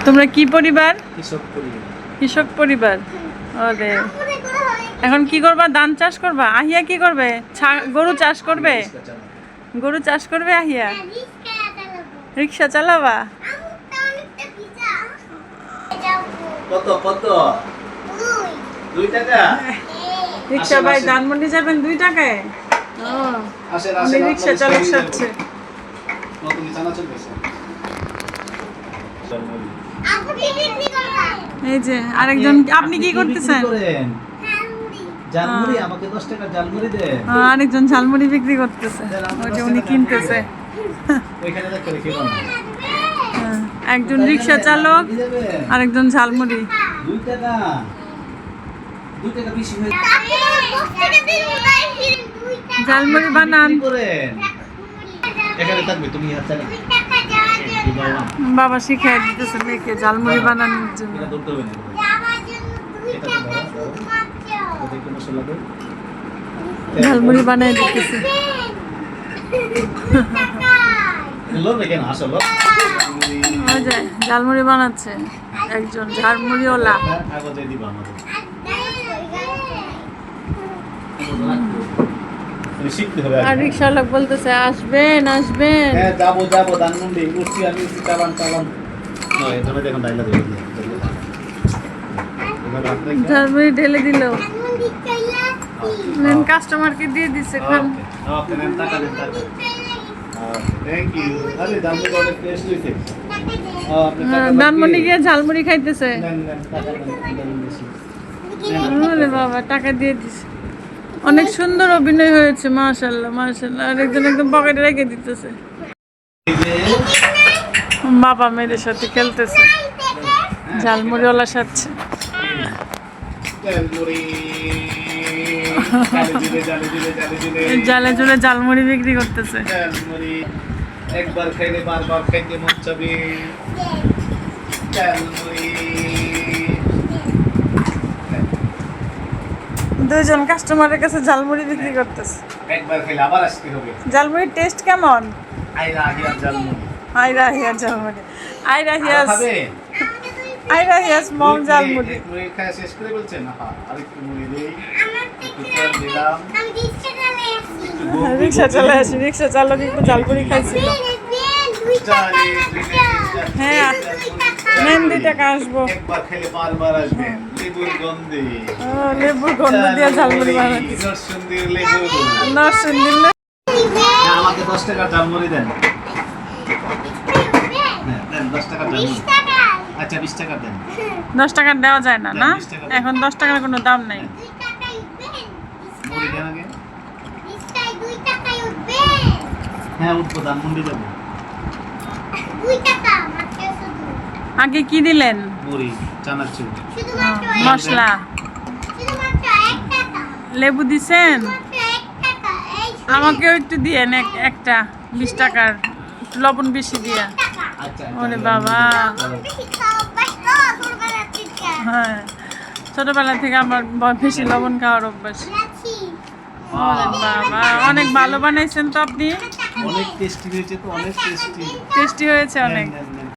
তোমরা কি পরিবার? কৃষক পরিবার। কৃষক পরিবার। ওরে এখন কি করবা? ধান চাষ করবা? আহিয়া কি করবে? গরু চাষ করবে? গরু চাষ করবে আহিয়া? রিক্সা চালাবা? কত কত? 2 টাকা। রিক্সা ভাই ধানমন্ডি যাবেন 2 টাকায়? আসেন আসেন রিক্সা চালক সাথে। নতুন চানাচুর বেশি। এই যে আরেকজন, আপনি কি করতেছেন? জালমুড়ি, আমাকে 10 টাকা জালমুড়ি দেন। আরেকজন ঝালমুড়ি বিক্রি করতেছে, ওই যে উনি কিনতেছে। ওইখানে দেখো রেখে দাও। একজন রিক্সা চালক, আরেকজন ঝালমুড়ি। 2 টাকা। 2 টাকা বেশি হয়ে ঝালমুড়ি বানান। এখানে থাকবে, তুমি হাত চালা। বাবা শিখাই দিতেছে মেয়েকে ঝালমুড়ি বানানোর জন্য। এটা ধরতে হবে না। এটা মশলা দাও। ঝালমুড়ি বানাই দিতেছে। লোবে কেন আসলো? ওই যে ঝালমুড়ি বানাচ্ছে একজন ঝালমুড়িওয়ালা। কাগজে দিবা আমাদের। শিখতে হবে। আর রিক্সাওয়ালা বলতেছে আসবেন আসবেন। হ্যাঁ যাবো ধানমন্ডি উঠছি আমি, চালান চালান। না এখানে দেখুন ডাইলা দেবে। ঝালমুড়ি ঢেলে দিল, কাস্টমারকে দিয়ে দিছে। খান। ওকে নেন, টাকা দেন, টাকা। Thank you. আরে ধানমন্ডি অনেক টেস্ট হইছে। ধানমন্ডি গিয়ে ঝালমুড়ি খাইতেছে। নেন নেন, টাকা দেন। আরে বাবা টাকা দিয়ে দিছে। অনেক সুন্দর অভিনয় হয়েছে, মাশাআল্লাহ মাশাআল্লাহ। আর একজন একদম পকেটে রেখে দিতেছে। বাবা মেয়েদের সাথে খেলতেছে, ঝালমুড়িওয়ালার সাথে। জালে জুলে ঝালমুড়ি বিক্রি করতেছে। একবার খাইলে বারবার খাইতে মন চাবে। দুইজন কাস্টমারের কাছে ঝালমুড়ি বিক্রি করতেছে। একবার খাইলে আবার আসতে হবে। ঝালমুড়ির টেস্ট কেমন? আইরা হিয়ার ঝালমুড়ি। আইরা হিয়ার ঝালমুড়ি। আইরা হিয়ার খাবে? আইরা হিয়ার স্মল ঝালমুড়ি। মুড়ি খায় শেষ করে বলছেন না? হ্যাঁ, আরেকটু মুড়ি দেই। একটু তেল দিলাম। রিক্সা চালায় আসি, রিক্সা চালক একটু ঝালমুড়ি খাইছিল। হ্যাঁ নেন 2 টাকা আসবো। একবার খেলে বারবার আসবেন। লেবুর গন্ধে। লেবুর গন্ধ দিয়ে ঝালমুড়ি বানাচ্ছি। নরসিংদীর লেবু। নরসিংদীর আমাকে 10 টাকা ঝালমুড়ি দেন। হ্যাঁ দেন 10 টাকা ঝালমুড়ি। আচ্ছা 20 টাকা দেন। 10 টাকা দেওয়া যায় না না? এখন 10 টাকার কোনো দাম নাই। মুড়ি দেন আগে। হ্যাঁ উঠবো, ধানমন্ডি যাবো। 2 টাকা মাত্র শুধু। আগে কি দিলেন? মুড়ি, চানাচুর, শুধুমাত্র মশলা, শুধুমাত্র 1 টাকা। লেবু দিছেন? মাত্র 1 টাকা। এই আমাকেও একটু দিয়েন একটা 20 টাকার, একটু লবণ বেশি দিয়া। আচ্ছা ওরে বাবা। বেশি খাও বাস তো ছোটবেলা থেকে। হ্যাঁ ছোটবেলা থেকে আমার বেশি লবণ খাওয়ার অভ্যাস। যাচ্ছি। ওরে বাবা অনেক ভালো বানাইছেন তো আপনি। অনেক টেস্টি হয়েছে তো, অনেক টেস্টি। টেস্টি হয়েছে অনেক।